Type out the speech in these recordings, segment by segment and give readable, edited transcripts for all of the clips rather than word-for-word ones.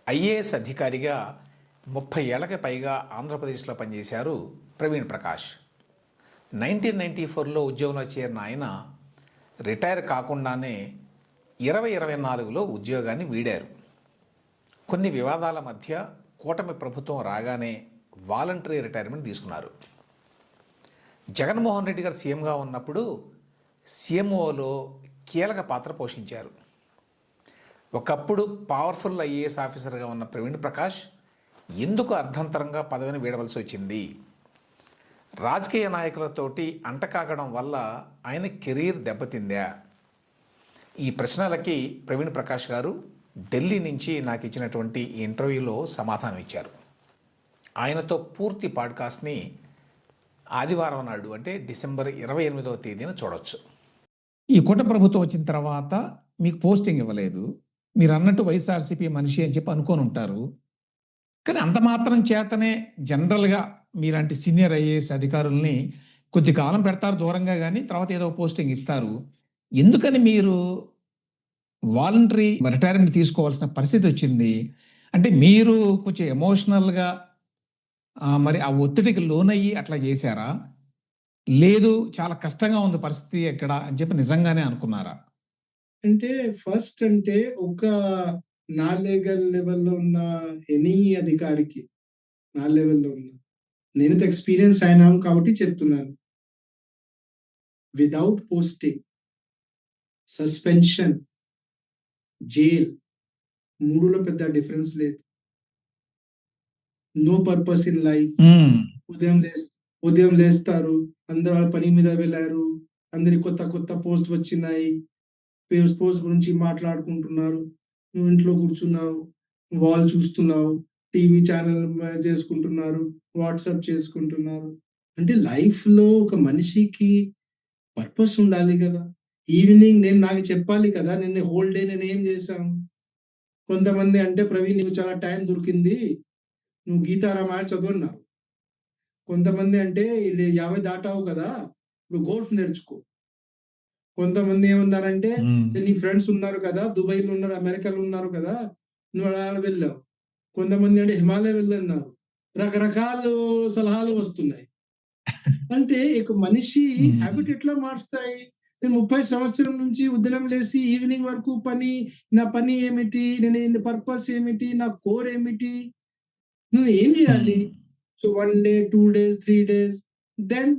IAS అధికారిగా 30 ఏళ్లకి పైగా ఆంధ్రప్రదేశ్లో పనిచేశారు ప్రవీణ్ ప్రకాష్. 1994లో ఉద్యోగంలో చేరిన ఆయన రిటైర్ కాకుండానే 2024లో ఉద్యోగాన్ని వీడారు. కొన్ని వివాదాల మధ్య కూటమి ప్రభుత్వం రాగానే వాలంటరీ రిటైర్మెంట్ తీసుకున్నారు. జగన్మోహన్ రెడ్డి గారు సీఎంగా ఉన్నప్పుడు సీఎంఓలో కీలక పాత్ర పోషించారు. ఒకప్పుడు పవర్ఫుల్ ఐఏఎస్ ఆఫీసర్గా ఉన్న ప్రవీణ్ ప్రకాష్ ఎందుకు అర్ధంతరంగా పదవిని వీడవలసి వచ్చింది? రాజకీయ నాయకులతోటి అంటకాగడం వల్ల ఆయన కెరీర్ దెబ్బతిందా? ఈ ప్రశ్నలకి ప్రవీణ్ ప్రకాష్ గారు ఢిల్లీ నుంచి నాకు ఇచ్చినటువంటి ఇంటర్వ్యూలో సమాధానం ఇచ్చారు. ఆయనతో పూర్తి పాడ్కాస్ట్ని ఆదివారం నాడు అంటే డిసెంబర్ 28వ తేదీన చూడొచ్చు. ఈ కూటమి ప్రభుత్వం వచ్చిన తర్వాత మీకు పోస్టింగ్ ఇవ్వలేదు. మీరు అన్నట్టు వైఎస్ఆర్సీపీ మనిషి అని చెప్పి అనుకొని ఉంటారు. కానీ అంత మాత్రం చేతనే జనరల్గా మీలాంటి సీనియర్ ఐఏఎస్ అధికారుల్ని కొద్ది కాలం పెడతారు దూరంగా, కానీ తర్వాత ఏదో పోస్టింగ్ ఇస్తారు. ఎందుకని మీరు వాలంటరీ రిటైర్మెంట్ తీసుకోవాల్సిన పరిస్థితి వచ్చింది? అంటే మీరు కొంచెం ఎమోషనల్గా మరి ఆ ఒత్తిడికి లోనయ్యి అట్లా చేశారా? లేదు చాలా కష్టంగా ఉంది పరిస్థితి ఎక్కడ అని చెప్పి నిజంగానే అనుకున్నారా? అంటే ఫస్ట్ అంటే ఒక నా లెవెల్‌లో ఉన్న ఎనీ అధికారికి, నా లెవెల్‌లో ఉన్న నేనైతే ఎక్స్‌పీరియన్స్ అయినాను కాబట్టి చెప్తున్నాను. వితౌట్ పోస్టింగ్, సస్పెన్షన్, జైల్ 3లో పెద్ద డిఫరెన్స్ లేదు. No purpose in life. ఉదయం లేస్ ఉదయం లేస్తారు. అందరూ వాళ్ళ పని మీద వెళ్లారు. అందరికి కొత్త కొత్త పోస్ట్ వచ్చినాయి. పోస్ట్ గురించి మాట్లాడుకుంటున్నారు. నువ్వు ఇంట్లో కూర్చున్నావు. వాల్ చూస్తున్నావు. టీవీ ఛానెల్ చేసుకుంటున్నారు. వాట్సాప్ చేసుకుంటున్నారు. అంటే లైఫ్‌లో ఒక మనిషికి పర్పస్ ఉండాలి గదా! ఈవినింగ్ నాకు చెప్పాలి కదా! నిన్న హోల్ డే నేనేం చేశాను. కొంతమంది అంటే ప్రవీణ్ నీకు చాలా టైం దొరికింది. నువ్వు గీతా రామాయణ చదువన్నారు. కొంతమంది అంటే 50 దాటావు కదా! నువ్వు గోల్ఫ్ నేర్చుకో. కొంతమంది ఏమన్నారంటే, నీ ఫ్రెండ్స్ ఉన్నారు కదా! దుబాయ్‌లో ఉన్నారు, అమెరికాలో ఉన్నారు కదా! నువ్వు అలా వెళ్ళావు. కొంతమంది అంటే హిమాలయ వెళ్ళన్నారు. రకరకాలు సలహాలు వస్తున్నాయి. అంటే ఇక మనిషి హాబిట్ ఎట్లా మారుస్తాయి? నేను 30 సంవత్సరం నుంచి ఉదయం లేసి ఈవినింగ్ వరకు పని, నా పని ఏమిటి? పర్పస్ ఏమిటి? నా కోర్ ఏమిటి? నువ్వు ఏం జేయాలి? So 1 day, 2 days, 3 days then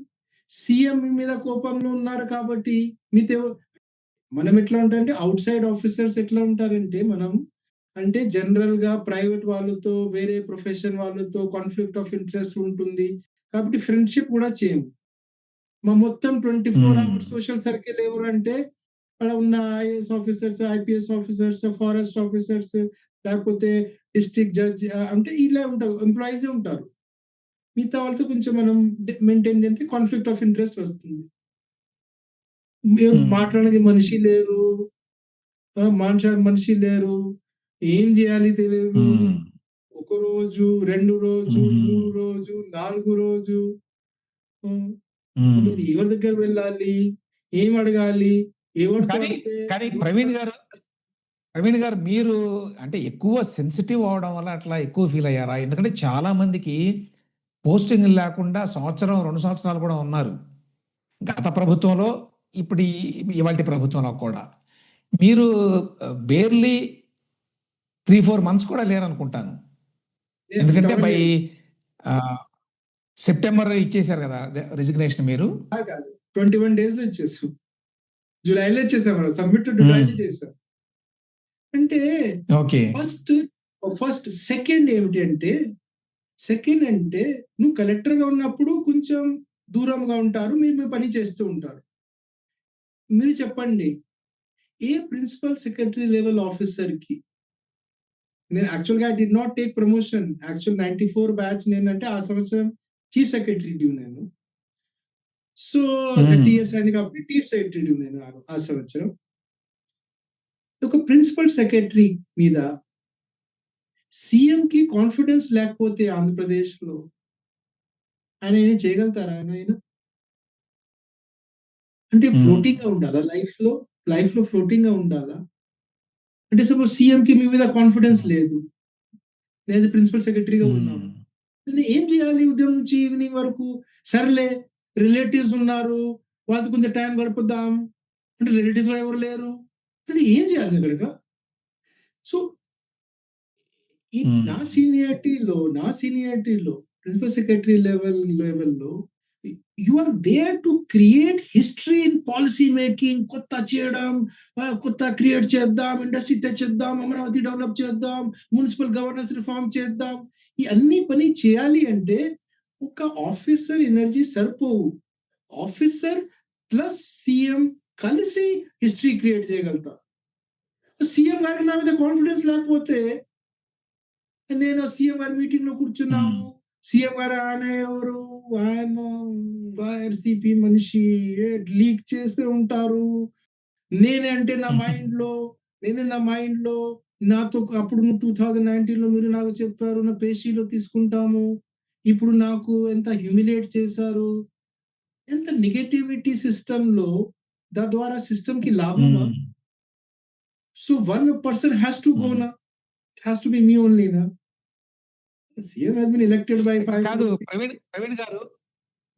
CM మీ మీద కోపంలో ఉన్నారు కాబట్టి మీతో మనం ఎట్లా ఉంటారంటే ఔట్‌సైడ్ ఆఫీసర్స్ ఎట్లా ఉంటారంటే అంటే జనరల్‌గా ప్రైవేట్ వాళ్ళతో, వేరే ప్రొఫెషన్ వాళ్ళతో కాన్‌ఫ్లిక్ట్ ఆఫ్ ఇంట్రెస్ట్ ఉంటుంది. కాబట్టి ఫ్రెండ్‌షిప్ గూడా చేయము. మొత్తం 24 అవర్స్ సోషల్ సర్కిల్ ఎవరంటే అక్కడ ఉన్న IAS officers, IPS officers, forest officers లేకపోతే డిస్ట్రిక్ట్ జడ్జ్ అంటే ఇలా ఉంటారు. ఎంప్లాయీసే ఉంటారు. మిగతా వాళ్ళతో కొంచెం మనం మెయింటైన్ చేస్తే కాన్‌ఫ్లిక్ట్ ఆఫ్ ఇంట్రెస్ట్ వస్తుంది. మాట్లాడడానికి మనిషి లేరు. మనిషి లేరు. ఏం జేయాలి తెలీదు. ఒక రోజు, 2 రోజు, 3 రోజు, 4 రోజు. హ్మ్. మీరు ఎవరి దగ్గర వెళ్ళాలి? ఏం అడగాలి? ఎవరితో కానీ అడిగితే కానీ ప్రవీణ్ గారు మీరు అంటే ఎక్కువ సెన్సిటివ్ అవ్వడం వల్ల అట్లా ఎక్కువ ఫీల్ అయ్యారా? ఎందుకంటే చాలా మందికి పోస్టింగ్‌లు లేకుండా సంవత్సరం, 2 సంవత్సరాలు కూడా ఉన్నారు. గత ప్రభుత్వంలో, ఇప్పుడు ఇవాల్టి ప్రభుత్వంలో కూడా. మీరు బేర్లీ 3, 4 మంత్స్ కూడా లేరనుకుంటాను. ఎందుకంటే అంతవరకు బై లేదు. సెప్టెంబర్ ఇచ్చేసారు కదా! రిజిగ్నేషన్ మీరు. కాదు. 21 డేస్‌లో ఇచ్చేసాం. జులైలో ఇచ్చేసాం మనం. సబ్మిట్ జులైలో చేసాం. అంటే ఓకే. సెకండ్ ఏమిటి అంటే, సెకండ్ అంటే నువ్వు కలెక్టర్‌గా ఉన్నప్పుడు కొంచెం దూరంగా ఉంటారు. మీరు మీ పని చేస్తూ ఉంటారు. మీరు చెప్పండి. ఏ ప్రిన్సిపల్ సెక్రటరీ లెవెల్ ఆఫీసర్‌కి నేను యాక్చువల్‌గా I did not take promotion. Actual 94 batch నేనంటే ఆ సంవత్సరం చీఫ్ సెక్రటరీ డ్యూ నేను. సో 30 ఇయర్స్ అయింది కాబట్టి చీఫ్ సెక్రటరీ డ్యూ నేను ఆ సంవత్సరం. ఒక ప్రిన్సిపల్ సెక్రటరీ మీద సీఎంకి కాన్ఫిడెన్స్ లేకపోతే ఆంధ్రప్రదేశ్‌లో ఆయన ఏమైనా చేయగలుగుతారా ఆయన? అంటే ఫ్లోటింగ్‌గా ఉండాలా లైఫ్‌లో? లైఫ్‌లో ఫ్లోటింగ్‌గా ఉండాలా? అంటే సపోజ్ సీఎంకి మీ మీద కాన్ఫిడెన్స్ లేదు. నేను ప్రిన్సిపల్ సెక్రటరీగా ఉన్నాను. హ్మ్. నేను ఏం చేయాలి ఉదయం నుంచి ఈవినింగ్ వరకు? సర్లే రిలేటివ్స్ ఉన్నారు. వాళ్ళతో కొంచెం టైం గడుపుదాం. అంటే రిలేటివ్స్ కూడా ఎవరు లేరు. కానీ ఏం చేయాలి నేనిక్కడ? సో, ఈ హ్మ్. నా సీనియారిటీలో ప్రిన్సిపల్ సెక్రటరీ లెవెల్‌లో you are there to create history in policy making. కొత్త చేయడం, కొత్త క్రియేట్ చేద్దాం, ఇండస్ట్రీ తెచ్చేద్దాం, అమరావతి డెవలప్ చేద్దాం, మున్సిపల్ గవర్నెన్స్ రిఫార్మ్ చేద్దాం. ఈ అన్ని పని చేయాలి అంటే ఒక ఆఫీసర్ ఎనర్జీ సరిపోవు. ఆఫీసర్ ప్లస్ సీఎం కలిసి హిస్టరీ క్రియేట్ చేయగలుగుతా. సీఎం గారికి నా మీద కాన్ఫిడెన్స్ లేకపోతే నేను సీఎం గారి మీటింగ్‌లో హ్మ్. కూర్చున్నాము. సీఎం గారు ఆయన ఎవరు? ఆయన వైఎస్‌సీపీ మనిషి. లీక్ చేస్తూ ఉంటారు. నేనే అంటే నా మైండ్‌లో నాతో అప్పుడు 2019లో మీరు నాకు చెప్పారు. నా పేషీలో తీసుకుంటాము. ఇప్పుడు నాకు ఎంత హ్యూమిలియేట్ చేశారు. ఎంత నెగటివిటీ సిస్టమ్‌లో తద్వారా సిస్టమ్‌కి లాభమా? హ్మ్. So, one person has to go హ్మ్. na. It has to be me only na. CM has been elected by 5 కాదు crore.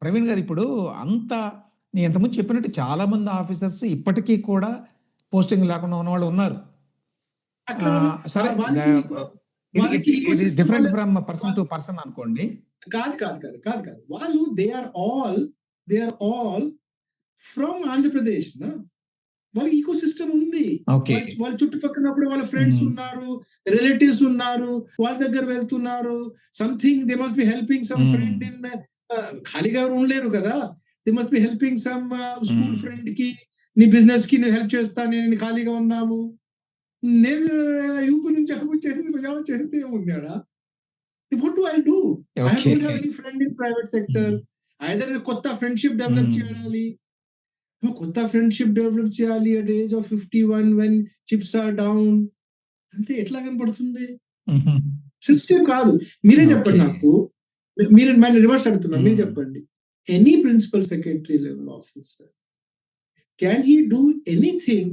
ప్రవీణ్ గారు ఇప్పుడు అంత నేను ఇంతకుముందు చెప్పినట్టు చాలామంది ఆఫీసర్స్ ఇప్పటికీ కూడా పోస్టింగ్ లేకుండా ఉన్నవాళ్ళు ఉన్నారు. అక్కడ సరే ద వాళ్ళకి ఇది ఇట్ వాళ్ళకి ఇట్ ఈస్ ఇకోసిస్టమ్ డిఫరెంట్ వల్ల ఫ్రమ్ పర్సన్ టు పర్సన్ అనుకోండి. కాదు. వాళ్ళు they are all from Andhra Pradesh నా. వాళ్ళకి ఇకోసిస్టమ్ ఉంది. ఓకే. వాళ్ళ చుట్టుపక్కనప్పుడు వాళ్ళ ఫ్రెండ్స్ హ్మ్. ఉన్నారు, రిలేటివ్స్ ఉన్నారు. వాళ్ళ దగ్గర వెళ్తున్నారు. Something they must be helping some హ్మ్. ఫ్రెండ్ ఇన్ ఖాళీగా ఎవరు ఉండలేరు కదా! They must be helping some school హ్మ్. ఫ్రెండ్‌కి నీ బిజినెస్‌కి నేను హెల్ప్ చేస్తా. నేను ఖాళీగా ఉన్నాము. నేను యూపీ నుంచి వచ్చేసి పంజాబ్ చేస్తే ఏముంది ఆడ? What do I do? I okay. Don't have any friend in private sector. Hmm. Either కొత్త ఫ్రెండ్‌షిప్ డెవలప్ హ్మ్. చేయాలి. కొత్త ఫ్రెండ్‌షిప్ డెవలప్ చేయాలి at age of 51 when chips are down. అంటే ఎట్లా కనపడుతుంది? హుహు. సెన్సిటివ్ కాదు. మీరే ఓకే. చెప్పండి నాకు. మీరు మళ్ళీ రివర్స్ అడుగుతున్నా. మీరు హ్మ్. చెప్పండి. Any principal secretary level officer can he do anything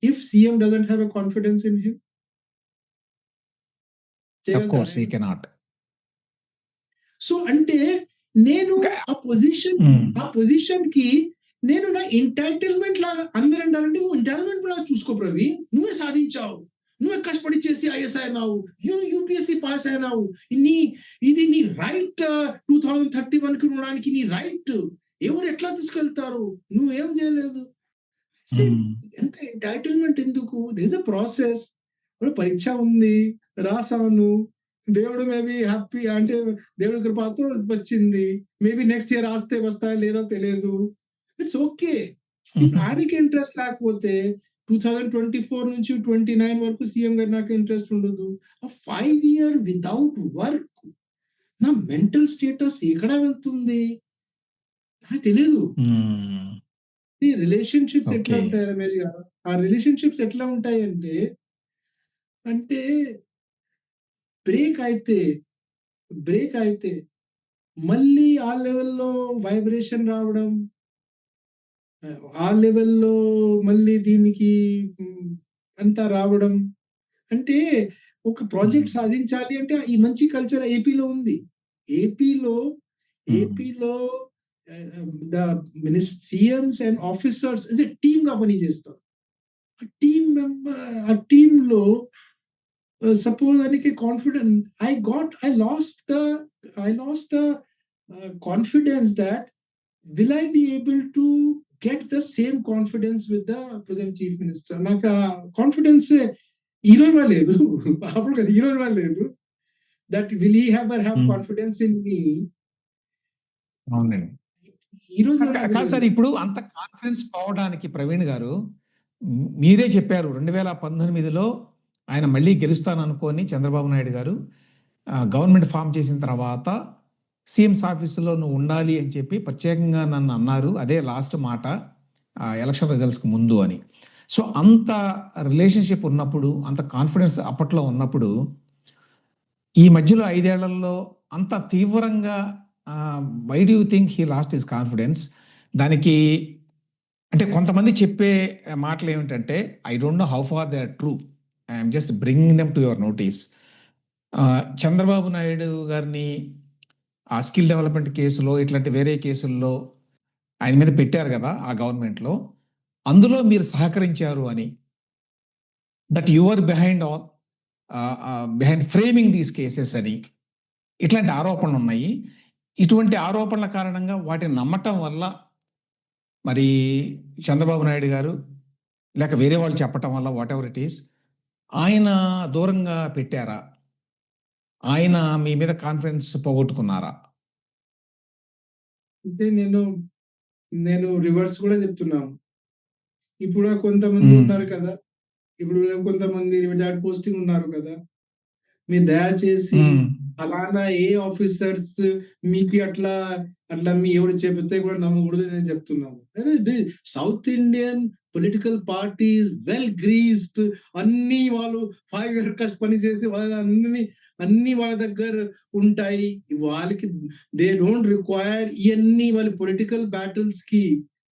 if CM doesn't have a confidence in him? Of చేయగలుగుతారా కోర్స్ హి ఆయన? కెనాట్. సో, అంటే నేను ఇంకా ఆ పొజిషన్ హ్మ్. ఆ పొజిషన్‌కి నేను నా ఎంటైటిల్‌మెంట్ లాగా అందరంటారంటే, "నువ్వు ఎంటైటిల్‌మెంట్ లాగా చూసుకో ప్రవీణ్. నువ్వే సాధించావు. నువ్వే కష్టపడి చేసి ఐఏఎస్ అయినావు. యూపీఎస్సీ పాస్ అయినావు. నీ ఇది నీ రైట్ 2031కి ఉండడానికి నీ రైట్. ఎవరు ఎట్లా తీసుకెళ్తారు? నువ్వేం చేయలేదు." సేమ్ హ్మ్. ఎంత ఎంటైటిల్‌మెంట్ ఎందుకు? There is a process. ఇప్పుడు పరీక్ష ఉంది. రాసాను. దేవుడు మేబీ హ్యాపీ అంటే దేవుడి కృపతో వచ్చింది. మేబీ నెక్స్ట్ ఇయర్ రాస్తే వస్తాయా లేదా తెలియదు. It's okay. ఇప్పుడు ఆయనకి ఇంట్రెస్ట్ లేకపోతే 2024 నుంచి 29 వరకు సీఎం గారు నాకు ఇంట్రెస్ట్ ఉండదు. ఆ 5 ఇయర్ వితౌట్ వర్క్ నా మెంటల్ స్టేటస్ ఎక్కడ వెళ్తుంది? నాకు తెలీదు. హ్మ్. ఈ రిలేషన్‌షిప్స్ ఎట్లా ఓకే. ఉంటాయి రమేష్ గారు? ఆ రిలేషన్‌షిప్స్ ఎట్లా ఉంటాయంటే, అంటే బ్రేక్ అయితే, బ్రేక్ అయితే మళ్ళీ ఆ లెవెల్‌లో వైబ్రేషన్ రావడం, ఆ లెవెల్‌లో మళ్ళీ దీనికి హ్మ్, అంతా రావడం. అంటే ఒక ప్రాజెక్ట్ హ్మ్. సాధించాలి అంటే ఈ మంచి కల్చర్ ఏపీలో ఉంది. ఏపీలో హ్మ్. ఏపీలో the CMs and officers as a టీమ్‌గా పనిచేస్తారు. ఆ టీమ్‌లో suppose anything confident, I lost the confidence that will I be able to get the same confidence with the present chief minister. నాకు ఆ కాన్ఫిడెన్స్ ఈ రోజు కూడా లేదు. అప్పుడు కాదు, ఈ రోజు కూడా లేదు. That will he ever have hmm. Confidence in me. అవునండి. ఈ రోజు కూడా నాకు కాదు లేదు. సార్ ఇప్పుడు అంత కాన్ఫిడెన్స్ పోవడానికి ప్రవీణ్ గారు మీరే చెప్పారు 2019లో ఆయన మళ్ళీ గెలుస్తాననుకోని చంద్రబాబు నాయుడు గారు గవర్నమెంట్ ఫార్మ్ చేసిన తర్వాత సీఎంస్ ఆఫీసులో నువ్వు ఉండాలి అని చెప్పి ప్రత్యేకంగా నన్ను అన్నారు. అదే లాస్ట్ మాట ఎలక్షన్ రిజల్ట్స్‌కి ముందు అని. సో, అంత రిలేషన్‌షిప్ ఉన్నప్పుడు, అంత కాన్ఫిడెన్స్ అప్పట్లో ఉన్నప్పుడు ఈ మధ్యలో 5 ఏళ్లలో అంత తీవ్రంగా why do you think he lost his confidence? దానికి అంటే కొంతమంది చెప్పే మాటలేమిటంటే, I don't know how far they are true. I am just bringing them to your notice. Chandrababu Naidu గారిని ఆ స్కిల్ డెవలప్‌మెంట్ కేసులో, ఇట్లాంటి వేరే కేసుల్లో ఆయన మీద పెట్టారు గదా! ఆ గవర్నమెంట్‌లో. అందులో మీరు సహకరించారు అని. That you are behind all behind framing these cases అని. ఇట్లాంటి ఆరోపణలున్నాయి. ఇటువంటి ఆరోపణల కారణంగా వాటిని నమ్మటం వల్ల మరి చంద్రబాబు నాయుడు గారు, లేక వేరే వాళ్ళు చెప్పటం వల్ల వాటెవర్ ఇట్ ఈస్, ఆయన దూరంగా పెట్టారా? ఆయన మీ మీద కాన్ఫిడెన్స్ పోగొట్టుకున్నారా? అంటే నేను రివర్స్ కూడా చెప్తున్నాను. ఇప్పుడు కొంతమంది హ్మ్. ఉన్నారు కదా! ఇప్పుడు కొంతమంది రిటార్డ్ పోస్టింగ్ ఉన్నారు కదా! మీరు దయచేసి హ్మ్. ఫలానా ఏ ఆఫీసర్స్ మీకు అట్లా మీ ఎవరు చెబితే కూడా నమ్మకూడదని నేను చెప్తున్నాను. అరే south Indian political parties well greased, అన్నీ వాళ్ళు 5 ఇయర్స్ పని చేసి అన్నీ వాళ్ళ దగ్గర ఉంటాయి. వాళ్ళకి దే డోంట్ రిక్వైర్ ఇయన్నీ వాళ్ళ పొలిటికల్ బ్యాటిల్స్‌కి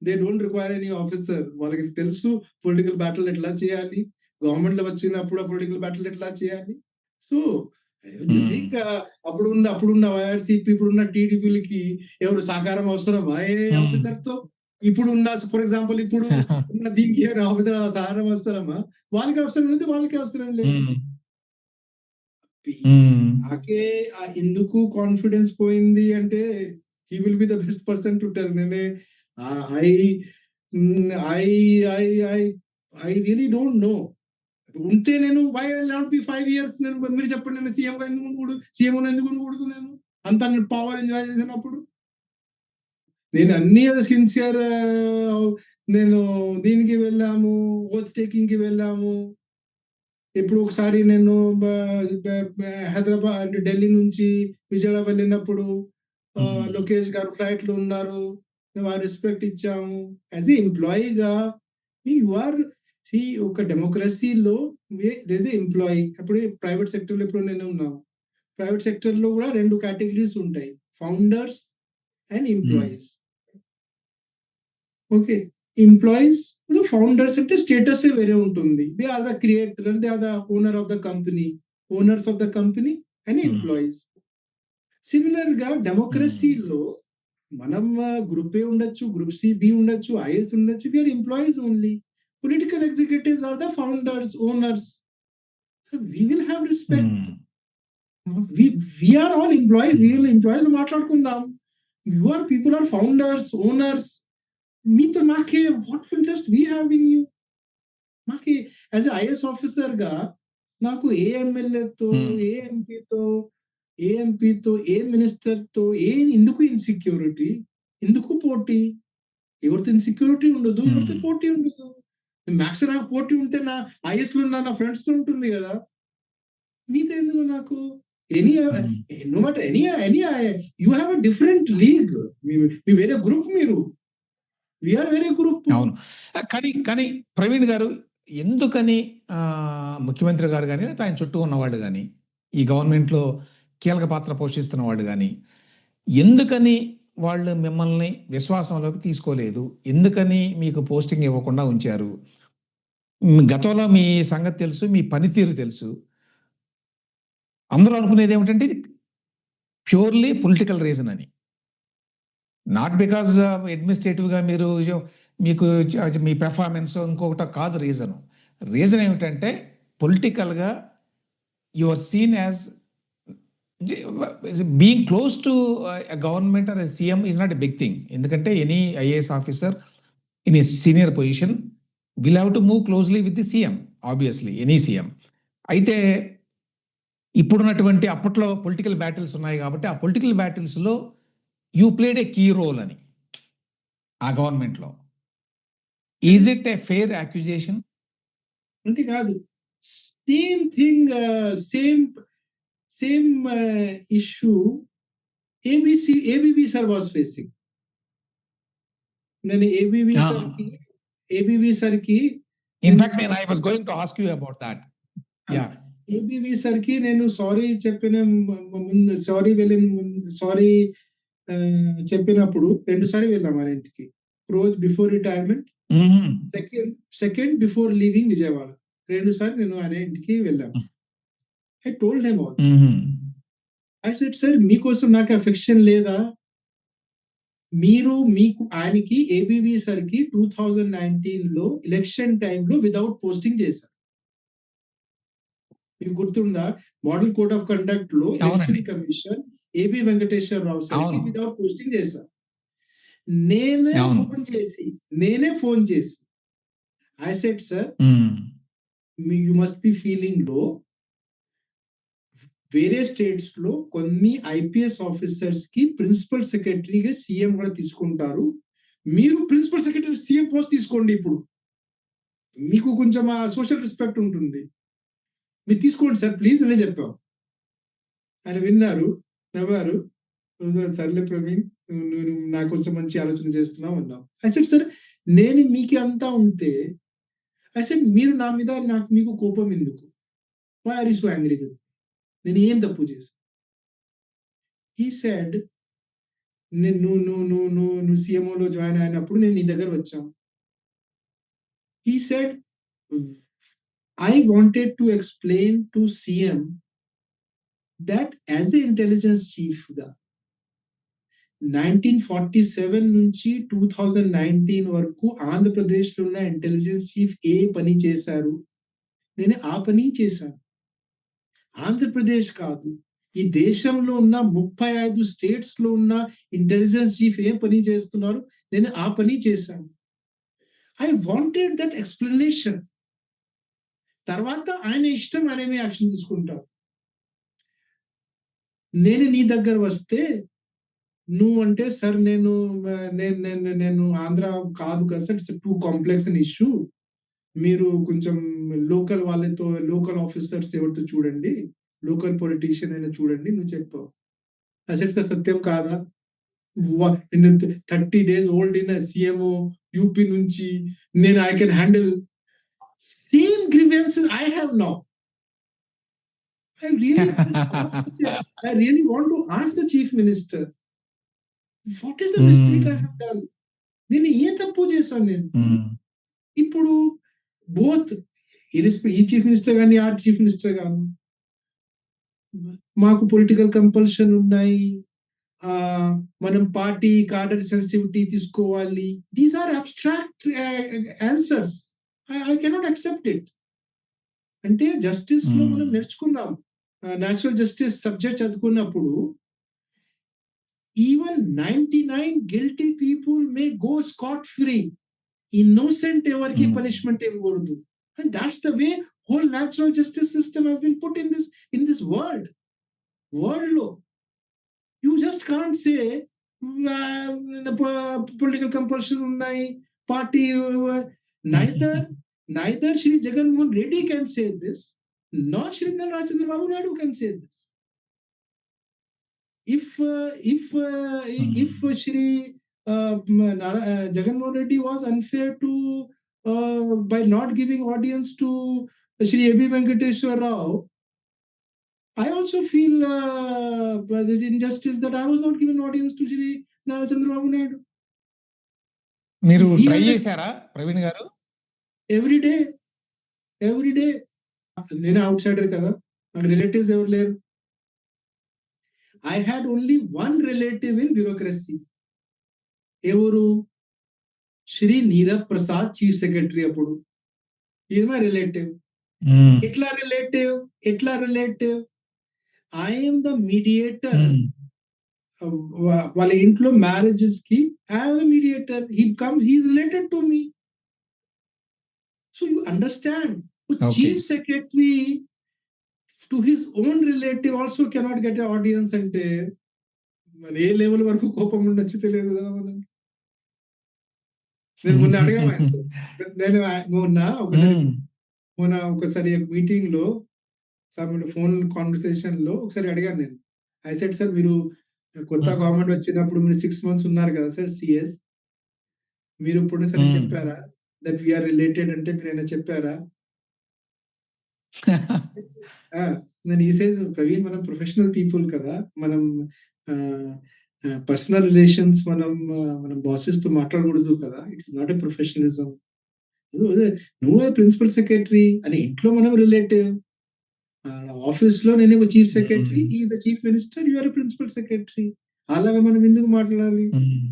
they don't require any officer. వాళ్ళకి తెలుసు పొలిటికల్ బ్యాటిల్ ఎట్లా చేయాలి? గవర్నమెంట్‌లో వచ్చినప్పుడు ఆ పొలిటికల్ బ్యాటిల్ ఎట్లా చేయాలి? సో, యూ హ్మ్. థింక్ అప్పుడున్న వైఆర్‌సీపీ, ఇప్పుడున్న టీడీపీలకి ఎవరు సహకారం అవసరమా ఏ హ్మ్. ఆఫీసర్‌తో? ఇప్పుడున్న ఫర్ ఎగ్జాంపుల్ ఇప్పుడు ఉన్న దీనికి ఏమైనా ఆఫీసర్ సహాయం అవసరమా? వాళ్ళకి అవసరం ఉంది. వాళ్ళకి అవసరం లేదు. హ్మ్. పి హ్మ్. నాకే ఎందుకు కాన్ఫిడెన్స్ పోయింది అంటే, he will be the best person to tell. Ah, I hmm. I I I I really don't know. ఉంటే నేను why I will not be 5 years, మీరు చెప్పండి, నేను సీఎంగా ఎందుకు ఉండకూడదు నేను? అంత నేను పవర్ ఎంజాయ్ చేసినప్పుడు. నేను అన్ని సిన్సియర్, నేను దీనికి వెళ్ళాము, ఓత్ టేకింగ్‌కి వెళ్ళాము. ఇప్పుడు ఒకసారి నేను బ బ బ హైదరాబాద్ అంటే ఢిల్లీ నుంచి విజయవాడ వెళ్ళినప్పుడు హ్మ్. లోకేష్ గారు ఫ్లైట్‌లో ఉన్నారు. మేము ఆ రెస్పెక్ట్ ఇచ్చాము. యాస్ ఎ ఎంప్లాయీగా యూ ఆర్ సీ ఒక డెమోక్రసీలో దేర్ ఇస్ ఎ ఎంప్లాయీ. అప్పుడు ప్రైవేట్ సెక్టర్‌లో ఎప్పుడు నేను ఉన్నాను. ప్రైవేట్ సెక్టర్‌లో కూడా 2 కేటగరీస్ ఉంటాయి. Founders and hmm. Employees. Okay. Employees, founders అంటే స్టేటసే వేరే ఉంటుంది. They are the creator, they are the owner of the company. Owners of the company and hmm. Employees. సిమిలర్‌గా హ్మ్. డెమోక్రసీలో మనం గ్రూప్ ఏ ఉండొచ్చు, గ్రూప్ సి, బి ఉండొచ్చు, IAS ఉండొచ్చు. We are employees only. Political executives are the founders, owners. So we will have respect. Hmm. We we are all employees. We hmm. Will employees మాట్లాడుకుందాం. You are people are founders, owners. మీతో నాకే what interest we have in you? నాకి as a IAS ఆఫీసర్‌గా నాకు ఏ ఎమ్మెల్యేతో, హ్మ్. ఏ ఎంపీతో, ఏ మినిస్టర్‌తో ఎందుకు insecurity? ఎందుకు పోటీ? ఎవరితో ఇన్‌సెక్యూరిటీ ఉండదు. ఎవరితో హ్మ్. పోటీ ఉండదు. మాక్స్ నాకు పోటీ ఉంటే ఐఏఎస్‌లో ఉన్న నా ఫ్రెండ్స్‌తో ఉంటుంది గదా! మీతో ఎందుకు నాకు? Any hmm. No matter any you have a different league. మీ మీ వేరే గ్రూప్ మీరు. వి ఆర్ వేరే గ్రూప్. అవును. కానీ కానీ ప్రవీణ్ గారు ఎందుకని ముఖ్యమంత్రి గారు గాని, లేకపోతే ఆయన చుట్టూ ఉన్నవాళ్ళు గాని, ఈ గవర్నమెంట్‌లో కీలక పాత్ర పోషిస్తున్న వాళ్ళు గాని, ఎందుకని వాళ్ళు మిమ్మల్ని విశ్వాసంలోకి తీసుకోలేదు? ఎందుకని మీకు పోస్టింగ్ ఇవ్వకుండా ఉంచారు? గతంలో మీ సంగతి తెలుసు. మీ పనితీరు తెలుసు. అందరూ అనుకునేదేమిటంటే ఇది ప్యూర్‌లీ పొలిటికల్ రీజన్ అని. నాట్ బికాజ్ అడ్మినిస్ట్రేటివ్‌గా మీరు మీకు మీ పెర్ఫార్మన్సో ఇంకొకటో కాదు రీజను. రీజన్ ఏమిటంటే పొలిటికల్‌గా యూ ఆర్ సీన్ యాస్ జి being close to government or CM is not a big thing. ఎందుకంటే any IAS officer in a senior position will have to move క్లోజ్‌లీ with the CM ఆబ్వియస్‌లీ any CM. అయితే ఇప్పుడున్నటువంటి అప్పట్లో political battles ఉన్నాయి కాబట్టి ఆ పొలిటికల్ బ్యాటిల్స్‌లో you played a key role అని ఆ గవర్నమెంట్‌లో. కానీ is it a fair accusation? అంటే కాదు. Same thing, same same issue ABV sir was facing. నేను ఆ! ఏబీవీ సార్‌కి నేను ఇన్‌ఫాక్ట్ నేను I was going to ask you about that. ఆ! యాహ్! ఏబీవీ సార్‌కి నేను సారీ చెప్పిన ముందు సారీ వెళ్ళిన ముందు సారీ చెప్పినప్పుడు 2 సార్లు వెళ్ళాం ఆయన ఇంటికి. రోజు బిఫోర్ రిటైర్మెంట్, హుహు. Second second before leaving Vijayawada. 2 సార్లు నేను ఆయన ఇంటికి వెళ్ళాను. I told him also. హుహు. ఐ సెడ్, "సార్ మీకోసం నాకు అఫెక్షన్ లేదా? మీకు ఆయనకి ఏబీవీ సార్‌కి 2019లో ఎలక్షన్ టైమ్‌లో వితౌట్ పోస్టింగ్ చేశారు. మీకు గుర్తుందా? మోడల్ కోడ్ ఆఫ్ కండక్ట్‌లో అవునండి. ఎలక్షన్ కమిషన్ ఏబీ వెంకటేశ్వరరావు సార్‌కి అవును. వితౌట్ పోస్టింగ్ చేశారు. అవును. నేనే ఫోన్ చేసి ఐ సెడ్, "సార్ హ్మ్. యూ మస్ట్ బి ఫీలింగ్ లో. వేరే స్టేట్స్‌లో కొన్ని ఐపీఎస్ ఆఫీసర్స్‌కి ప్రిన్సిపల్ సెక్రటరీగా సీఎం కూడా తీసుకుంటారు. మీరు ప్రిన్సిపల్ సెక్రటరీ సీఎం పోస్ట్ తీసుకోండి ఇప్పుడు. మీకు కొంచెం సోషల్ రెస్పెక్ట్ ఉంటుంది. మీరు తీసుకోండి సార్ ప్లీజ్" అనే చెప్పాం. ఆయన విన్నారు, నవ్వారు. సర్లే ప్రవీణ్, నువ్వు నా కోసం మంచి ఆలోచన చేస్తున్నావు అన్నావు. ఐ సెడ్, "సార్ నేను మీకు అంతా ఉంటే" ఐ సెడ్, "మీరు నా మీద మీకు కోపం ఎందుకు? Why are you so angry with me? నేను ఏం తప్పు చేశా?" హి సెడ్, "నేను నువ్వు సీఎంఓలో జాయిన్ అయినప్పుడు నేను నీ దగ్గర వచ్చాను." He said, "I wanted to explain to CM that as a intelligence చీఫ్‌గా 1947 నుంచి 2019 వరకు ఆంధ్రప్రదేశ్‌లో ఉన్న ఇంటెలిజెన్స్ చీఫ్ ఏ పని చేశారు? నేను ఆ పని చేశాను. ఆంధ్రప్రదేశ్ కాదు. ఈ దేశంలో ఉన్న 35 స్టేట్స్‌లో ఉన్న ఇంటెలిజెన్స్ చీఫ్ ఏ పని చేస్తున్నారు? నేను ఆ పని చేశాను. I wanted that explanation. తర్వాత ఆయన ఇష్టం, ఆయనేమి యాక్షన్ తీసుకుంటారు. నేను నీ దగ్గర వస్తే నువ్వంటే సార్ నేను నేను ఆంధ్ర కాదు కదా sir. It's two complex an issue. మీరు కొంచెం లోకల్ ఆఫీసర్స్ ఎవరితో చూడండి. లోకల్ పొలిటీషియన్ అయినా చూడండి నువ్వు చెప్పావు. ఐ సెడ్, "సార్ సత్యం కాదా? నేను 30 డేస్ ఓల్డ్ అయిన సీఎంఓ యూపీ నుంచి నేను I can handle same grievances I have now. I really want to ask the chief I really want to ask the chief minister what is the mistake hmm. I have done? నేను ఏ తప్పు చేశాను నేను?" హ్మ్. ఇప్పుడు both ఈ chief minister గాని, ఆ చీఫ్ మినిస్టర్ గాని మాకు పొలిటికల్ కంపల్షన్ ఉన్నాయి. మనం పార్టీ కాడర్ సెన్సిటివిటీ తీసుకోవాలి. These are abstract answers. I cannot accept it. అంటే జస్టిస్‌లో హ్మ్. మనం నేర్చుకున్నాం. నేచురల్ జస్టిస్ సబ్జెక్ట్ చదువుకున్నప్పుడు even 99 guilty people may go scot free. Innocent ఎవరికీ హ్మ్. పనిష్మెంట్ ఇవ్వకూడదు. And that's the way whole natural justice system has been put in this వరల్డ్‌లో. You just can't say political compulsion ఉన్నాయి. Party neither neither Shri Jaganmohan Reddy can say this, not Shri Nara Chandrababu Naidu can say this. If హ్మ్. if Shri Jagannath Reddy was unfair to by not giving audience to Shri A.B. Venkateswar Rao, I also feel the injustice that I was not given audience to Shri Nara Chandrababu Naidu. మీరు If he try has చేసారా ప్రవీణ్ గారు? every day, every day, నేను out cider కదా, నాకు relatives ఎవరు లేరు. I had only one relative in bureaucracy. ఎవరు? Shri Neerabh Prasad chief secretary అప్పుడు. Is my relative. హ్మ్. ఎట్లా relative? I am the mediator. Hmm. వాళ్ళ ఇంట్లో మ్యారేజెస్‌కి I am the mediator. He is related to me. So you understand. Okay. Chief secretary to his own relative also cannot get a audience అంటే మరి ఏ level వరకు కోపం ఉండొచ్చో తెలియదు కదా మనకి. నేను మొన్న అడిగాను ఆయనతో. నేను మొన్న ఒకసారి హ్మ్. ఒకసారి మీటింగ్‌లో ఫోన్ కాన్వర్సేషన్‌లో ఒకసారి అడిగాను నేను. ఐ సెడ్, "సార్ మీరు కొత్త హ్మ్. గవర్నమెంట్ వచ్చినప్పుడు మీరు 6 మంత్స్ ఉన్నారు కదా సార్ సీఎస్. మీరు ఎప్పుడైనా సరే హ్మ్. చెప్పారా? దట్ వి ఆర్ రిలేటెడ్ అంటే మీరేమైనా చెప్పారా?" ఆ! నేను ఈ సేస్ ప్రవీణ్ మనం ప్రొఫెషనల్ పీపుల్ కదా! మనం ఆహ్, పర్సనల్ రిలేషన్స్ మనం బాసెస్‌తో మాట్లాడకూడదు కదా! It is not a professionalism. నువ్వే నువ్వే ప్రిన్సిపల్ సెక్రటరీ అని ఇంట్లో మనం రిలేటివ్. ఆఫీస్‌లో నేనే ఒక chief secretary. Hmm. He is the chief minister. You are a principal secretary. అలాగా మనం ఎందుకు మాట్లాడాలి? హ్మ్.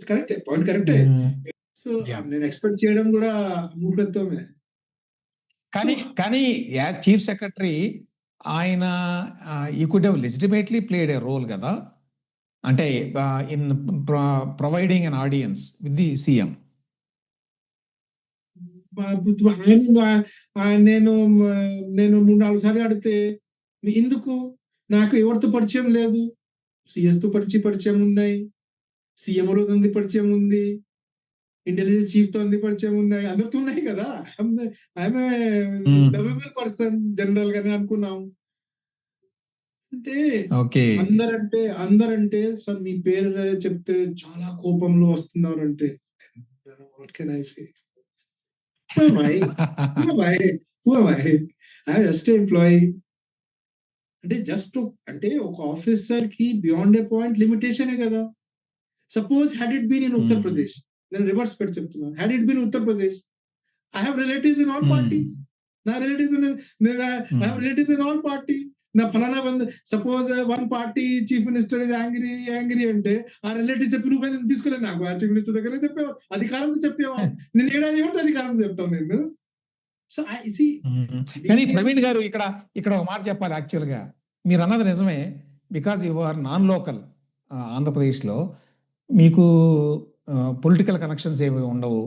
కరెక్టే. పాయింట్ కరెక్టే. హ్మ్. So, yeah! నేను ఎక్స్‌పెక్ట్ చేయడం గూడా మూర్ఖత్వమే. సో, కానీ యాస్ చీఫ్ సెక్రటరీ ఆయన he could have legitimately played a role గదా! అంటే ఇన్ ప్ర providing an audience with the CM. ఆయన నేను నేను 3, 4 సార్లు అడిగితే ఎందుకు? నాకు ఎవరితో పరిచయం లేదు. సీఎస్‌తో పరిచయం ఉన్నాయి. సీఎంఓ‌లతో పరిచయం ఉంది. ఇంటెలిజెన్స్ చీఫ్‌తో పరిచయం ఉన్నాయి. అందరితో ఉన్నాయి కదా! ఐయామ్ ఏ హ్మ్. లవబుల్ పర్సన్ జనరల్‌గానే అనుకున్నాం. అంటే ఓకే. అందరంటే సార్ మీ పేరు చెప్తే చాలా కోపంలో వస్తున్నారంటే what can I say? Who am I? Who am I? Who am I? I'm just a employee. అంటే జస్ట్ అంటే ఒక ఆఫీసర్‌కి బియాండ్ ఎ పాయింట్ లిమిటేషనే కదా! Suppose had it been in Uttar hmm. Pradesh. నేను రివర్స్ పెట్టి చెప్తున్నాను. Had it been Uttar Pradesh, I have relatives in all hmm. Parties. నా relatives I hmm. Have relatives in all party. నా ఫలానా suppose one party chief minister is angry అంటే ఆ relatives చెప్పి రూపాయి నేను తీసుకోలేదు. నాకు ఆ చీఫ్ మినిస్టర్ దగ్గరే చెప్పేవాడు. అధికారంతో చెప్పేవాడు. నేను ఏడాది ఎవరితో అధికారంతో చెప్తాను నేను. సో ఐ సీ హ్మ్. కానీ బీయింగ్ ప్రవీణ్ గారు ఇక్కడ ఒక మాట చెప్పాలి యాక్చువల్‌గా. మీరన్నది నిజమే. Because you are non local ఆంధ్రప్రదేశ్‌లో. మీకు పొలిటికల్ కనెక్షన్స్ ఏమి ఉండవు.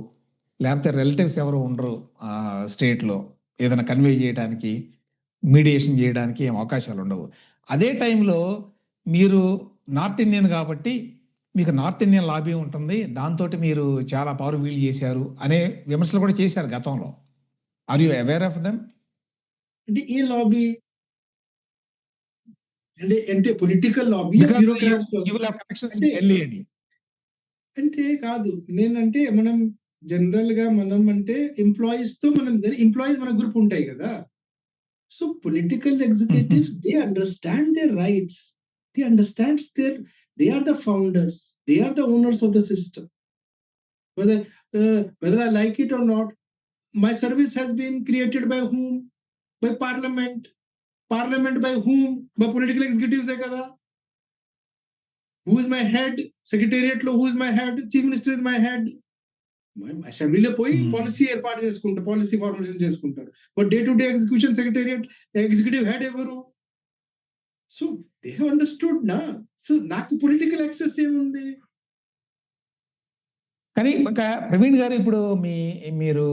లేకపోతే రిలేటివ్స్ ఎవరు ఉండరు స్టేట్‌లో. ఏదైనా కన్వే చేయడానికి, మీడియేషన్ చేయడానికి ఏం అవకాశాలుండవు. అదే టైంలో మీరు నార్త్ ఇండియన్ కాబట్టి, మీకు నార్త్ ఇండియన్ లాబీ ఉంటుంది. దాంతోటి మీరు చాలా పవర్ వీల్డ్ చేశారు అనే విమర్శలు కూడా చేశారు గతంలో. Are you aware of them? అంటే ఏ లాబీ? అంటే పొలిటికల్ లాబీయా? Because bureaucrats you lobby? Will have connections అంటే విత్ ఢిల్లీ అని. అంటే కాదు. నేనంటే జనరల్‌గా మనం అంటే ఎంప్లాయీస్‌తో ఎంప్లాయీస్ మన గ్రూప్ ఉంటాయి గదా! So political హుహు. executives, they understand their rights. They understands they are the founders. They are the owners of the system. Whether I like it or not, my service has been created by whom? By parliament. Parliament by whom? By political executives hai kada. Who is my head? Secretariat lo who is my head? Chief Minister is my head. అసెంబ్లీలో పోయి హ్మ్. Policy ఏర్పాటు చేసుకుంటారు. Policy formulation చేసుకుంటారు. But day to day execution secretariat executive head ఎవరు? So they have understood నా. So నాకు political access ఏముంది? కానీ ఇంకా ప్రవీణ్ గారు ఇప్పుడు మీరు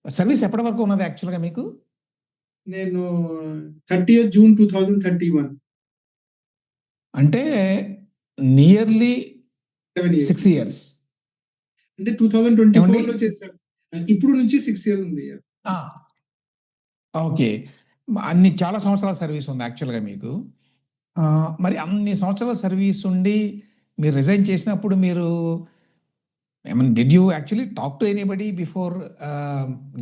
సర్వీస్ ఎప్పటి వరకు ఉన్నది యాక్చువల్‌గా మీకు? నేను 30థ్ జూన్ 2031 అంటే నియర్లీ 7 ఇయర్స్. 6 ఇయర్స్. అంటే ఏవండీ? 2024లో చేశాను. ఇప్పుడు నుంచి 6 ఇయర్స్ ఉంది. ఆ! ఓకే. అన్ని చాలా సంవత్సరాల సర్వీస్ ఉంది యాక్చువల్‌గా మీకు. మరి అన్ని సంవత్సరాల సర్వీస్ ఉండి మీరు రిజైన్ చేసినప్పుడు మీరు I mean did you actually talk to anybody before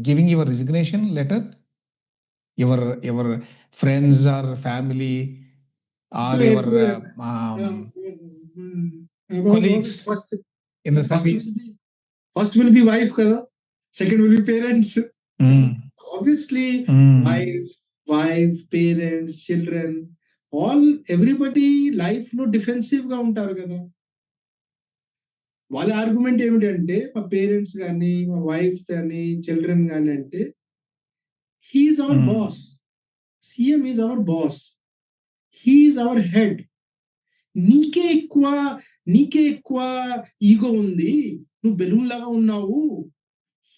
giving your resignation letter? Your friends or family so or your ఎప్పుడు um, about colleagues first in the first service? Will be first will be wife కదా! Second will be parents. Hmm. Obviously hmm. Wife, parents, children everybody లైఫ్‌లో డిఫెన్సివ్‌గా ఉంటారు కదా! వాళ్ళ argument ఏమిటంటే మా parents గాని, మా వైఫ్ గాని, చిల్డ్రన్ గాని అంటే హి ఈస్ అవర్ హ్మ్. Boss. CM is our boss. He is our head. నీకే ఎక్కువ నీకే ఎక్కువ ఇగో ఉంది. నువ్వు బెలూన్ లాగా ఉన్నావు.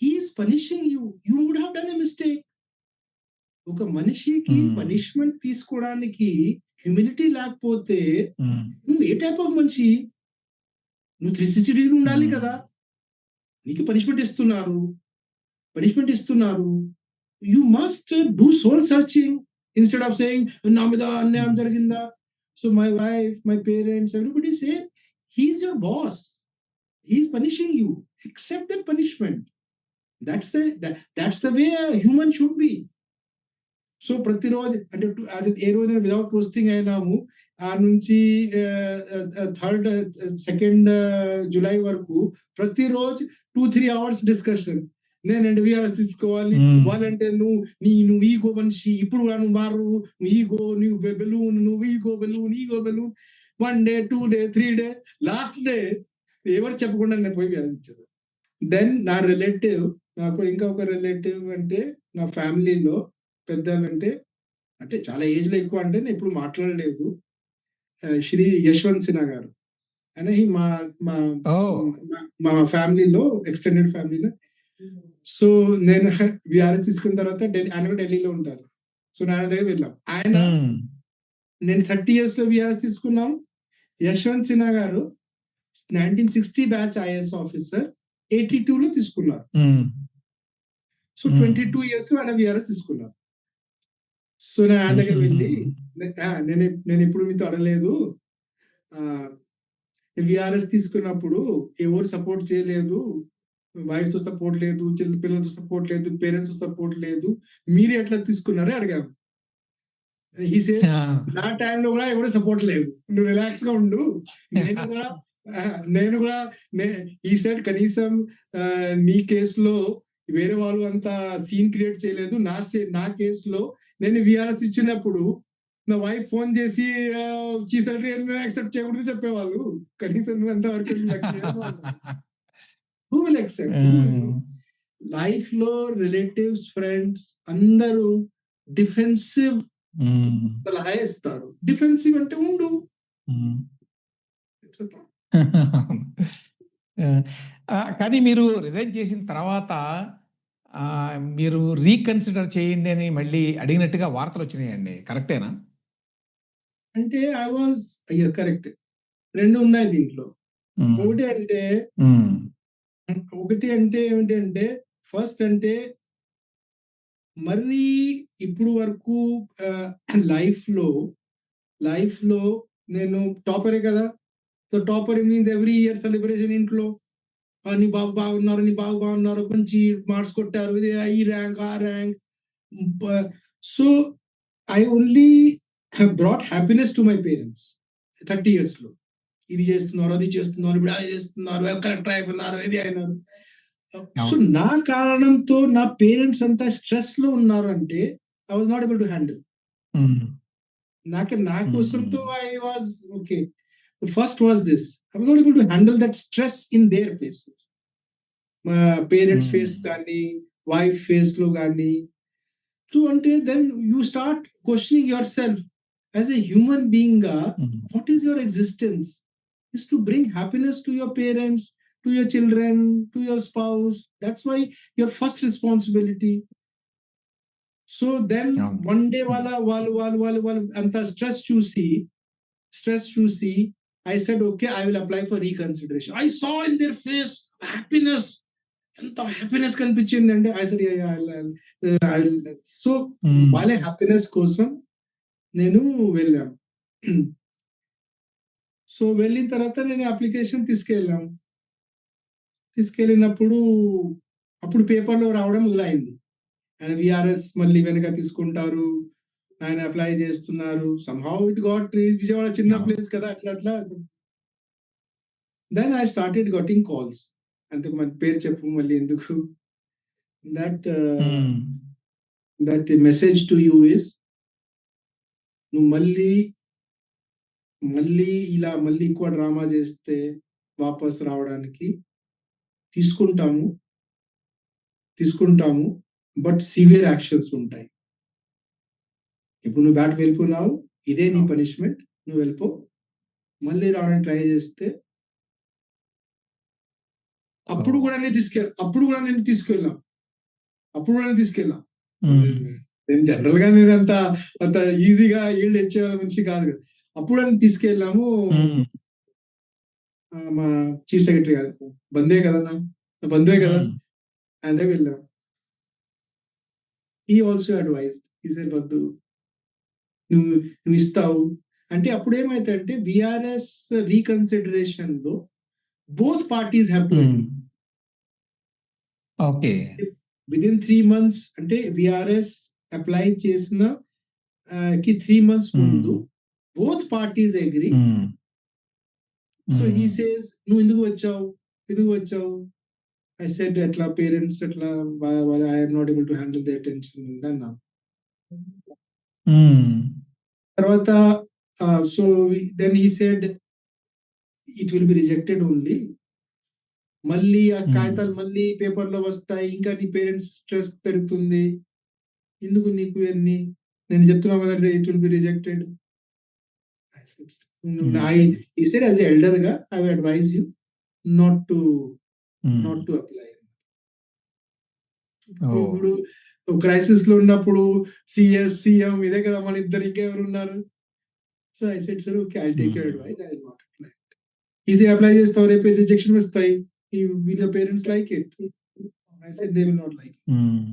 He is punishing you. You would have done a mistake. ఒక మనిషికి హ్మ్. పనిష్మెంట్ తీసుకోవడానికి హ్యూమిలిటీ లేకపోతే హ్మ్. నువ్వు ఏ టైప్ ఆఫ్ మనిషి? నువ్వు 360 డిగ్రీ ఉండాలి హ్మ్. కదా! నీకు పనిష్మెంట్ ఇస్తున్నారు. You must do soul searching instead of saying నా మీద అన్యాయం హ్మ్. జరిగిందా? So my wife, my parents everybody say he is your boss. He is punishing you. Accept that punishment. That's the way human should be. So ప్రతిరోజు అంటే అది ఏ రోజైనా without posting అయినాము. ఆ నుంచి థర్డ్ 2 జులై వరకు ప్రతిరోజు 2, 3 అవర్స్ డిస్కషన్. నేనంటే VRS తీసుకోవాలి. వాళ్ళంటే నువ్వు ఈగో మనిషి, ఇప్పుడు కూడా నువ్వు మారు, నువ్వు ఈగో, నువ్వు బెలూన్, నువ్వు ego balloon 1 day 2 day 3 day, last day ఎవరు చెప్పకుండా నేను పోయి వీఆర్ఎస్ ఇచ్చాను. దెన్ నా రిలేటివ్, నాకు ఇంకా ఒక రిలేటివ్ అంటే నా ఫ్యామిలీలో పెద్దలంటే, అంటే చాలా ఏజ్ లో ఎక్కువ, అంటే నేను ఇప్పుడు మాట్లాడలేదు, శ్రీ యశ్వంత్ సిన్హా గారు. ఆయన మా మా ఓ మా ఫ్యామిలీలో, ఎక్స్టెండెడ్ ఫ్యామిలీలో. సో నేను వీఆర్ఎస్ తీసుకున్న తర్వాత ఆయన కూడా ఢిల్లీలో ఉంటారు. సో నాన్న దగ్గర వెళ్ళాం. ఆయన నేను 30 years లో వీఆర్ఎస్ తీసుకున్నాం. యశ్వంత్ సిన్హా గారు 1960 బ్యాచ్ ఐఏఎస్ ఆఫీసర్ 82 లో తీసుకున్నారు. సో 22 years లో ఆయన వీఆర్ఎస్ తీసుకున్నారు. సో నేను ఆయన దగ్గర వెళ్ళి, నేను ఎప్పుడు మీతో అడగలేదు, వీఆర్ఎస్ తీసుకున్నప్పుడు ఎవరు సపోర్ట్ చేయలేదు, వైఫ్ తో సపోర్ట్ లేదు, పిల్లలతో సపోర్ట్ లేదు, పేరెంట్స్ తో సపోర్ట్ లేదు, మీరు ఎట్లా తీసుకున్నారో అడిగాము. ఈ సేస్ నా టైంలో కూడా ఎవరు సపోర్ట్ లేదు, నువ్వు రిలాక్స్ గా ఉండు, నేను కూడా ఈ సైడ్ కనీసం నీ కేసులో వేరే వాళ్ళు అంత సీన్ క్రియేట్ చేయలేదు, నా కేసులో నేను విఆర్ఎస్ ఇచ్చినప్పుడు నా వైఫ్ ఫోన్ చేసి చీఫ్ సెక్రటరీ యాక్సెప్ట్ చేయకూడదు చెప్పేవాళ్ళు, కనీసం నువ్వు ఎంత వరకు హూ విల్ యాక్సెప్ట్. లైఫ్ లో రిలేటివ్స్, ఫ్రెండ్స్ అందరూ డిఫెన్సివ్ సలహా ఇస్తారు. డిఫెన్సివ్ అంటే ఉండు. కానీ మీరు రిజైన్ చేసిన తర్వాత మీరు రీకన్సిడర్ చేయండి అని మళ్ళీ అడిగినట్టుగా వార్తలు వచ్చినాయండి, కరెక్టేనా? అంటే ఐ వాజ్ కరెక్ట్. 2 ఉన్నాయి దీంట్లో. ఒకటి అంటే ఏమిటంటే, ఫస్ట్ అంటే మరీ ఇప్పుడు వరకు లైఫ్ లో నేను టాపరే కదా. So topper means every year celebration ఇంట్లో, నీ బాబు బాగున్నారు, మంచి మార్క్స్ కొట్టారు, ఈ ర్యాంక్ ఆ rank. So I only brought happiness to my parents 30 years లో. ఇది చేస్తున్నారు, అది చేస్తున్నారు, ఇప్పుడు అది చేస్తున్నారు, కలెక్టర్ అయిపోయినారు, ఇది అయినారు. సో నా కారణంతో నా పేరెంట్స్ అంతా స్ట్రెస్ లో ఉన్నారు అంటే I was not able to handle. నా కోసంతో I was okay. First was this, I was not able to handle that stress in their faces. మా పేరెంట్స్ ఫేస్ కానీ, వైఫ్ ఫేస్ లో కానీ. సో అంటే then you start questioning your self as a human being గా, what is your existence? Is to bring happiness to your parents, to your children, to your spouse. That's why your first responsibility. So then one day వాళ్ళు అంత stress చూసి I said okay, I will apply for reconsideration. I saw in their face happiness. ఎంత happiness కనిపించింది అంటే I said yeah, so వాళ్ళ happiness కోసం నేను వెళ్ళాను. సో వెళ్ళిన తర్వాత నేను అప్లికేషన్ తీసుకెళ్ళినప్పుడు అప్పుడు పేపర్లో రావడం మొదలైంది. ఆయన విఆర్ఎస్ మళ్ళీ వెనక తీసుకుంటారు, ఆయన అప్లై చేస్తున్నారు. somehow it got reached. Vijayawada చిన్న ప్లేస్ కదా, అట్లా. Then I started getting calls. అంతే, మన పేరు చెప్పు మళ్ళీ ఎందుకు. That message to you is, నువ్వు మళ్ళీ ఎక్కువ డ్రామా చేస్తే వాపస్ రావడానికి తీసుకుంటాము, బట్ సివియర్ యాక్షన్స్ ఉంటాయి. ఇప్పుడు నువ్వు బ్యాట్ వెళ్ళిపోయినావు, ఇదే నీ పనిష్మెంట్, నువ్వు వెళ్ళిపో. మళ్ళీ రావడానికి ట్రై చేస్తే అప్పుడు కూడా నేను తీసుకెళ్ళాం. నేను జనరల్ గా నేను అంత ఈజీగా ఈల్డ్ ఇచ్చే మనిషి కాదు కదా. అప్పుడు అని తీసుకెళ్ళాము. మా చీఫ్ సెక్రటరీ గారు, బంధువే కదా ఆయన దగ్గర వెళ్ళాం. He also advised, he said వద్దు, నువ్వు ఇస్తావు అంటే. అప్పుడు ఏమైతే విఆర్ఎస్ రీకన్సిడరేషన్ లో both parties have to agree. Okay, within 3 months, అంటే విఆర్ఎస్ అప్లై చేసిన కి 3 months ముందు both parties agree. So he says, నువ్వు ఎందుకు వచ్చావు, ఐ సెడ్ ఎట్లా పేరెంట్స్ ఎట్లా I am not able to handle their tension అన్నా. హ్మ్. తర్వాత so then he said it will be rejected only. మళ్ళీ ఆ హ్మ్. కాగితాలు మళ్ళీ పేపర్‌లో వస్తాయి. ఇంకా నీ పేరెంట్స్ స్ట్రెస్ పెరుగుతుంది. ఎందుకు నీకు ఇయన్నీ? నేను చెప్తున్నా కదా! It will be rejected. I hmm. He said as a ఎల్డర్‌గా I will advise you not to hmm. Not to apply. Oh! ఇప్పుడు క్రైసిస్‌లో ఉన్నప్పుడు సీఎస్, సీఎం ఇదే కదా మన ఇద్దరు ఇంకెవరున్నారు? So I said sir okay I will take your hmm. Advice. I will not apply. ఈజీగా అప్లై చేస్తావు రేపు రిజెక్షన్ వస్తాయి. Will your parents like it? I said they will not like. Hmm.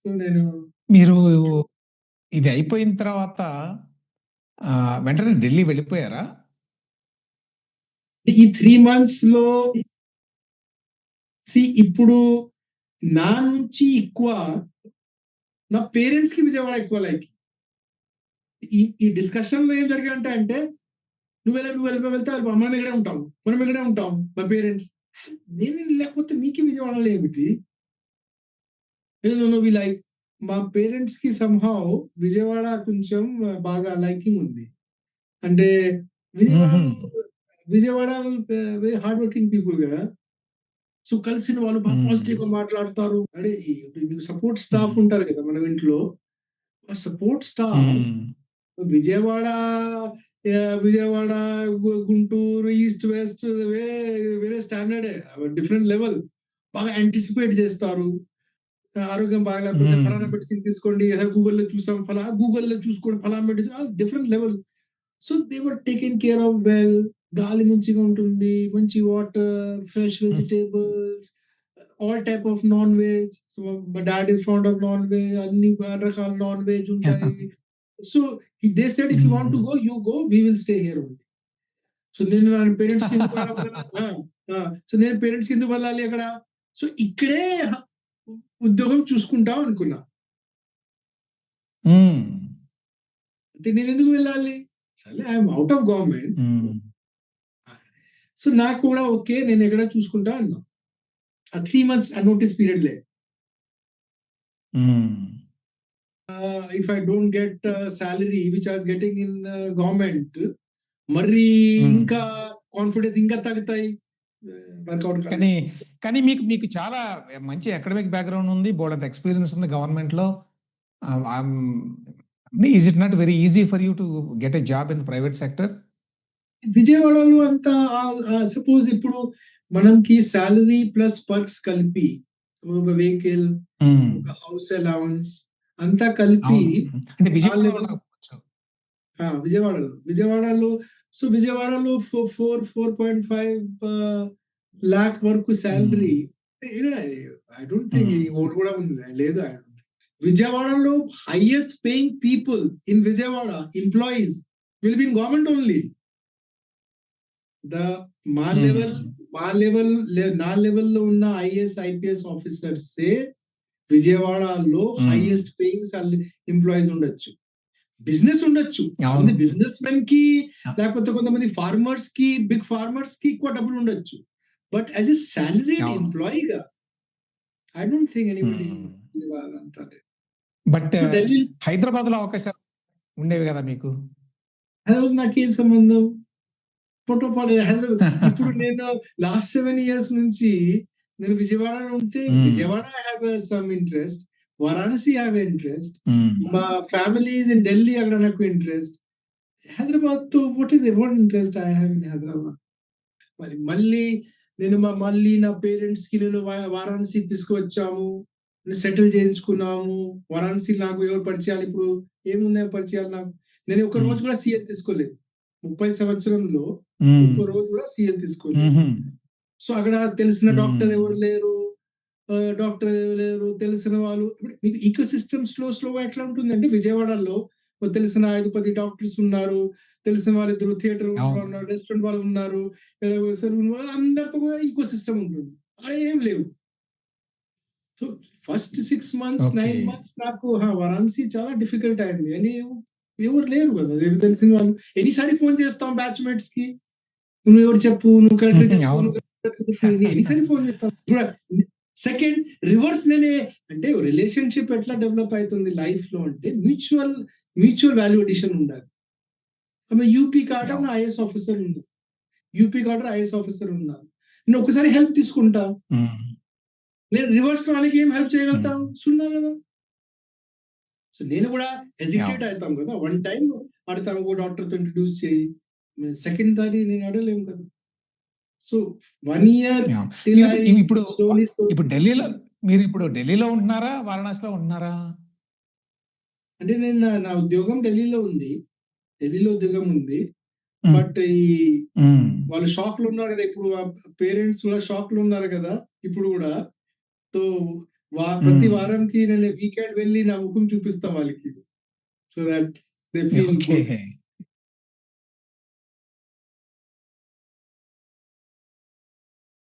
So నేను మీరు ఇది అయిపోయిన తర్వాత వెంటనే ఢిల్లీ వెళ్ళిపోయారా? ఈ 3 మంత్స్‌లో ఇప్పుడు నా నుంచి ఎక్కువ నా పేరెంట్స్‌కి విజయవాడ ఎక్కువ లైక్. ఈ డిస్కషన్‌లో ఏం జరిగాయంటే నువ్వు వెళ్తే మనం ఇక్కడే ఉంటాం. మనం ఇక్కడే ఉంటాం. మా పేరెంట్స్. నేను లేకపోతే మీకే విజయవాడలో ఏమిటి? నో వి లైక్ మా పేరెంట్స్‌కి సంహౌ విజయవాడ కొంచెం బాగా లైకింగ్ ఉంది. అంటే హుహు. విజయవాడలో Vijayawada very hard working people గదా! సో కలిసిన వాళ్ళు బాగా హ్మ్. పాజిటివ్‌గా మాట్లాడతారు. అంటే మీకు సపోర్ట్ స్టాఫ్ హ్మ్. ఉంటారు కదా! మనం ఇంట్లో. ఆ support staff hmm. Vijayawada Vijayawada, Guntur, east, west వేరే స్టాండర్డే. Different level. బాగా యాంటిసిపేట్ చేస్తారు. ఆరోగ్యం బాగాలేకపోతే హ్మ్. ఫలానా మెడిసిన్ తీసుకోండి. గూగుల్‌లో చూసాం. గూగుల్‌లో చూసుకోండి ఫలానా medicine different level. So they were taken care of well. గాలి మంచిగా ఉంటుంది. మంచి water, fresh vegetables, all type of non veg. So my dad is fond of non veg. అన్ని రకాల నాన్ వెజ్ ఉంటాయి. So they said if you want hmm. To go, you go. We will stay here only. So నేను నా పేరెంట్స్‌కి ఎందుకు ఆ! ఆ! So నేను పేరెంట్స్‌కి ఎందుకు వెళ్ళాలి అక్కడ? సో ఇక్కడే ఉద్యోగం చూసుకుంటా అనుకున్నా. హ్మ్. అంటే నేనెందుకు వెళ్ళాలి? సర్లే I am out of government. హ్మ్. సో నాకు కూడా ఓకే. నేనెక్కడ చూసుకుంటా అన్నా. ఆ 3 మంత్స్ ఆ నోటీస్ పీరియడ్‌లే. హ్మ్. If I don't get salary which I was getting in government మరీ హ్మ్. ఇంకా కాన్ఫిడెన్స్ ఇంకా తగ్గుతాయి. వర్కౌట్ కానీ, కాలేదు. కానీ మీకు మీకు చాలా మంచి అకాడమిక్ బ్యాక్‌గ్రౌండ్ ఉంది. బోలెడంత ఎక్స్‌పీరియన్స్ ఉంది గవర్నమెంట్‌లో. ఆహ్, ఆహ్, is it not very easy for you to get a job in the private sector? విజయవాడలో అంతా సపోజ్ ఇప్పుడు మనకి సాలరీ ప్లస్ పర్క్స్ కలిపి ఒక వెహికల్, హ్మ్. ఒక హౌస్ అలవెన్స్ అంతా కలిపి అవును. అంటే ఆ విజయవాడలో లెవెల్ ఉండకపోవచ్చు. విజయవాడలో. సో విజయవాడలో 4.5 లాక్ వరకు హ్మ్. సాలరీ. ఐ డోంట్ థింక్ హ్మ్. ఈ ఓట్ కూడా ఉంది. లేదు. విజయవాడలో highest paying people in Vijayawada employees will be in government only. The మా హ్మ్. లెవెల్ నా లెవెల్‌లో ఉన్న ఐఏఎస్, ఐపీఎస్ ఆఫీసర్సే విజయవాడలో హ్మ్. హైయెస్ట్ పేయింగ్ ఎంప్లాయీస్ ఉండొచ్చు. బిజినెస్ ఉండొచ్చు. అవును. కొంతమంది బిజినెస్ మెన్‌కి అ లేకపోతే కొంతమంది ఫార్మర్స్‌కి, బిగ్ ఫార్మర్స్‌కి ఎక్కువ డబ్బులు ఉండొచ్చు. బట్ యాస్ ఎ సాలరీడ్ అవును. ఎంప్లాయీగా ఐ డోంట్ థింక్ ఎనీబడీ హ్మ్. అంత అదే. బట్ సో ఢిల్లీ హైదరాబాద్‌లో అవకాశాలు ఉండేవి గదా మీకు? హైదరాబాద్ నాకేం సంబంధం? పొట్టపాడు ఇప్పుడు నేను లాస్ట్ 7 ఇయర్స్ నుంచి నేను విజయవాడలో ఉంటే హ్మ్. Vijayawada I have some interest. Varanasi I have interest. హ్మ్. మా ఫ్యామిలీ ఈస్ ఇన్ ఢిల్లీ అక్కడ నాకు ఇంట్రెస్ట్. హైదరాబాద్‌తో what interest I have in Hyderabad. మళ్ళీ మళ్ళీ నా పేరెంట్స్‌కి నేను వారాణసి తీసుకువచ్చాము. సెటిల్ చేయించుకున్నాము. వారాణసిలో నాకు ఎవరు పరిచయాలు ఇప్పుడు ఏమున్నాయి పరిచయాలు నాకు. నేను ఒక్క హ్మ్. రోజు కూడా సీఎల్ తీసుకోలేదు. 30 సంవత్సరంలో హ్మ్. ఒక్క రోజు కూడా సీఎల్ తీసుకోలేదు. హుహు. సో, అక్కడ తెలిసిన డాక్టర్ హ్మ్. ఎవరు లేరు. తెలిసిన వాళ్ళు ఇప్పుడు మీకు ఈకో సిస్టమ్ స్లోగా ఎట్లా ఉంటుందంటే విజయవాడలో తెలిసిన 5, 10 డాక్టర్స్ ఉన్నారు. తెలిసిన వాళ్ళిద్దరు థియేటర్ అవును. ఉన్నారు. రెస్టారెంట్ వాళ్ళు ఉన్నారు. సెలూన్ వాళ్ళు అందరితో కూడా ఈకో సిస్టమ్ ఉంటుంది. అలా ఏం లేవు. So, first 6 months, okay. 9 months నాకు వారాణసి చాలా డిఫికల్ట్ అయింది. ఎవరు లేరు కదా! తెలిసిన వాళ్ళు. ఎన్నిసార్లు ఫోన్ చేస్తాం బ్యాచ్‌మేట్స్‌కి. నువ్వెవరు చెప్పు, నువ్వు కరెక్ట్‌గా చెప్పు. అవును. ఎన్నిసార్లు ఫోన్ చేస్తాం. సెకండ్ రివర్స్ అంటే రిలేషన్‌షిప్ ఎట్లా డెవలప్ అయితుంది లైఫ్‌లో అంటే మ్యూచువల్ వాల్యూ అడిషన్ ఉండాలి. ఆమె యూపీ కార్డర్ అవును. నా ఐఏఎస్ ఆఫీసర్ ఉంది. యూపీ కార్డర్ ఐఏఎస్ ఆఫీసర్ ఉన్నారు. నేను ఒక్కసారి హెల్ప్ తీసుకుంటా. హ్మ్. నేను రివర్స్‌లో వాళ్ళకి ఏం హెల్ప్ చేయగలుగుతాం? హ్మ్. సున్నా గదా! సో నేను గూడా హెసిటేట్ అవును. అయితాం గదా! వన్ టైమ్ అడతాం ఓ డాక్టర్‌తో ఇంట్రొడ్యూస్ చెయ్యి. సెకండ్ సారి నేను అడగలేము కదా! సో 1 ఇయర్ అవును. టిల్ మీరిప్పుడు ఐ ఇప్పుడు స్లోలీ ఇప్పుడు ఢిల్లీలో మీరిప్పుడు ఢిల్లీలో ఉంటున్నారా? వారణాసిలో ఉంటున్నారా? అంటే నేను నా ఉద్యోగం ఢిల్లీలో ఉంది. ఢిల్లీలో ఉద్యోగం ఉంది. హ్మ్. బట్ హ్మ్. వాళ్ళు షాక్‌లో ఉన్నారు గదా! ఇప్పుడు పేరెంట్స్ గూడా షాక్‌లో ఉన్నారు గదా! ఇప్పుడు గూడా. సో ప్రతి హ్మ్. వారంకి నేను వీకెండ్ వెళ్లి నా ముఖం చూపిస్తా వాళ్ళకి. So that they feel okay. Good.